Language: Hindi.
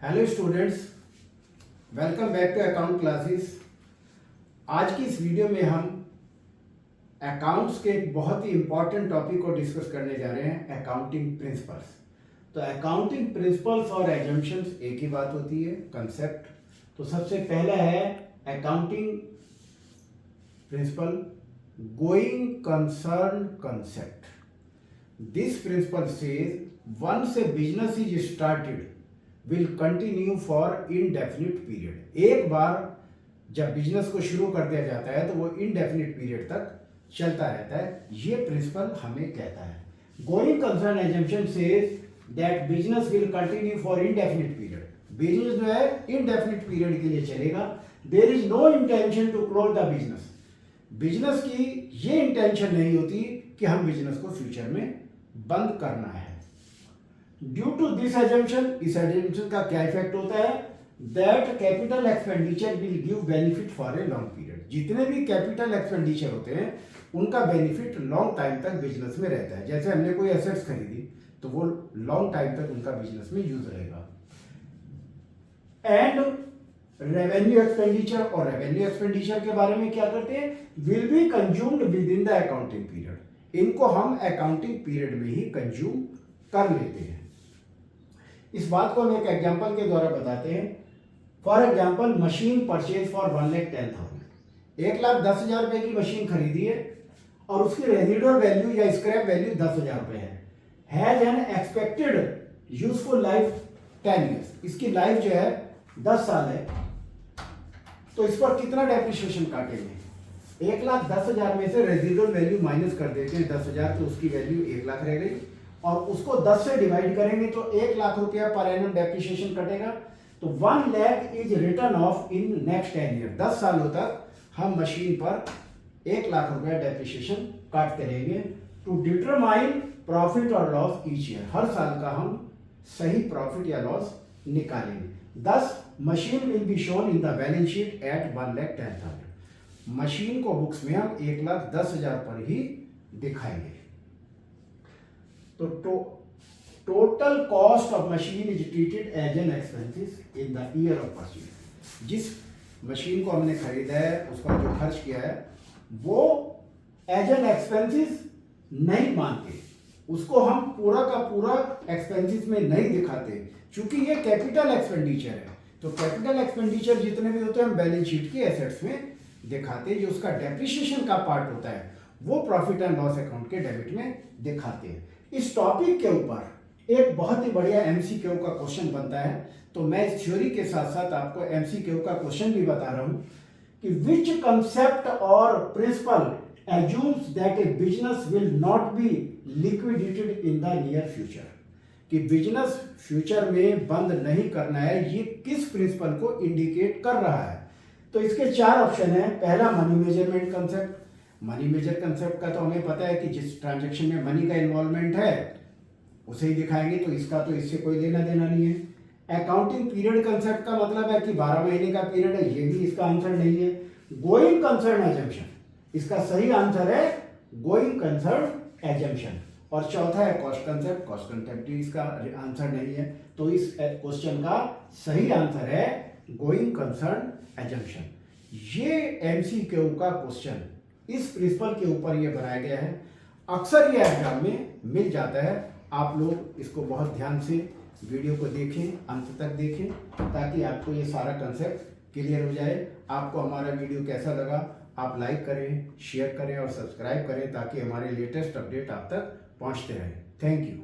Hello students, welcome back to account classes. आज की इस वीडियो में हम अकाउंट्स के एक बहुत ही इंपॉर्टेंट टॉपिक को डिस्कस करने जा रहे हैं, अकाउंटिंग प्रिंसिपल्स। तो अकाउंटिंग प्रिंसिपल्स और एजम्पशंस एक ही बात होती है, कंसेप्ट। तो सबसे पहला है accounting principle, going concern concept. This principle says once a business is started will continue for indefinite period. एक बार जब बिजनेस को शुरू कर दिया जाता है तो वो इनडेफिनिट पीरियड तक चलता रहता है, ये प्रिंसिपल हमें कहता है। Going concern assumption says that business will continue for indefinite period. Business जो है इनडेफिनिट पीरियड के लिए चलेगा। There is no intention to close the business. Business की ये इंटेंशन नहीं होती कि हम बिजनेस को फ्यूचर में बंद करना है। ड्यू टू दिस एजम्पशन, इस एजम्पशन का क्या इफेक्ट होता है? That capital expenditure will give benefit for a long period. जितने भी कैपिटल एक्सपेंडिचर होते हैं उनका बेनिफिट लॉन्ग टाइम तक बिजनेस में रहता है। जैसे हमने कोई एसेट्स खरीदी तो वो लॉन्ग टाइम तक उनका बिजनेस में यूज रहेगा। एंड रेवेन्यू एक्सपेंडिचर, और रेवेन्यू एक्सपेंडिचर के बारे में क्या करते हैं? Will be consumed with in the accounting period. इनको हम अकाउंटिंग पीरियड में ही कंज्यूम कर लेते हैं। इस बात को हम एक एग्जांपल के द्वारा बताते हैं। For example, machine purchase for 1,10,000। 1,10,000 रुपए की मशीन खरीदी है और उसकी रेजिडुअल वैल्यू या स्क्रैप वैल्यू 10,000 रुपए है। Has an expected useful life 10 years. इसकी लाइफ जो है 10 साल है। तो इस पर कितना डेप्रिसिएशन काटेंगे? 1,10,000 में से रेजिडुअल वैल्यू माइनस कर देते हैं 10,000, तो उसकी वैल्यू 1,00,000 रह गई। और उसको 10 से डिवाइड करेंगे तो 1,00,000 रुपया पर एनम डेप्रिसिएशन कटेगा। तो 1,00,000 is return of in next 10 year. 10 सालों तक हम मशीन पर 1,00,000 रुपया डेप्रिसिएशन काटते रहेंगे। टू डिटरमाइन प्रॉफिट और लॉस ईच ईयर, हर साल का हम सही प्रॉफिट या लॉस निकालेंगे। 10 machine will be shown in the balance sheet at 1,10,000। Machine को बुक्स में हम 1,10,000 पर ही दिखाएंगे। तो total cost of machine is treated as an expenses in the year of purchase. जिस मशीन को हमने खरीदा है उसका जो खर्च किया है वो एज एन एक्सपेंसेस नहीं मानते, उसको हम पूरा का पूरा एक्सपेंसेस में नहीं दिखाते, क्योंकि ये कैपिटल एक्सपेंडिचर है। तो कैपिटल एक्सपेंडिचर जितने भी होते हैं हम बैलेंस शीट की एसेट्स में दिखाते हैं। जो उसका डेप्रिसिएशन का पार्ट होता है वो प्रॉफिट एंड लॉस अकाउंट के डेबिट में दिखाते हैं। इस टॉपिक के ऊपर एक बहुत ही बढ़िया एमसीक्यू का क्वेश्चन बनता है। तो मैं इस थ्योरी के साथ साथ आपको एमसीक्यू का क्वेश्चन भी बता रहा हूं कि विच कंसेप्ट और principle assumes that a business will not be liquidated in the near future. कि बिजनेस फ्यूचर में बंद नहीं करना है, ये किस प्रिंसिपल को इंडिकेट कर रहा है? तो इसके 4 ऑप्शन है। पहला, money measurement concept. Money measure concept का तो हमें पता है कि जिस ट्रांजैक्शन में मनी का इन्वॉल्वमेंट है उसे ही दिखाएंगे, तो इसका तो इससे कोई लेना देना नहीं है। अकाउंटिंग पीरियड कंसेप्ट का मतलब है कि 12 महीने का पीरियड है, ये भी इसका आंसर नहीं है। गोइंग कंसर्न एजम्पशन, इसका सही आंसर है गोइंग कंसर्न एजम्पशन। और चौथा है कॉस्ट कंसेप्ट। कॉस्ट कंसेप्ट इसका आंसर नहीं है। तो इस क्वेश्चन का सही आंसर है गोइंग कंसर्न एजम्पशन। ये एमसीक्यू का क्वेश्चन इस प्रिंसिपल के ऊपर ये बनाया गया है। अक्सर ये एग्जाम में मिल जाता है। आप लोग इसको बहुत ध्यान से वीडियो को देखें, अंत तक देखें, ताकि आपको ये सारा कंसेप्ट क्लियर हो जाए। आपको हमारा वीडियो कैसा लगा आप लाइक करें, शेयर करें और सब्सक्राइब करें, ताकि हमारे लेटेस्ट अपडेट आप तक पहुंचते रहें। Thank you.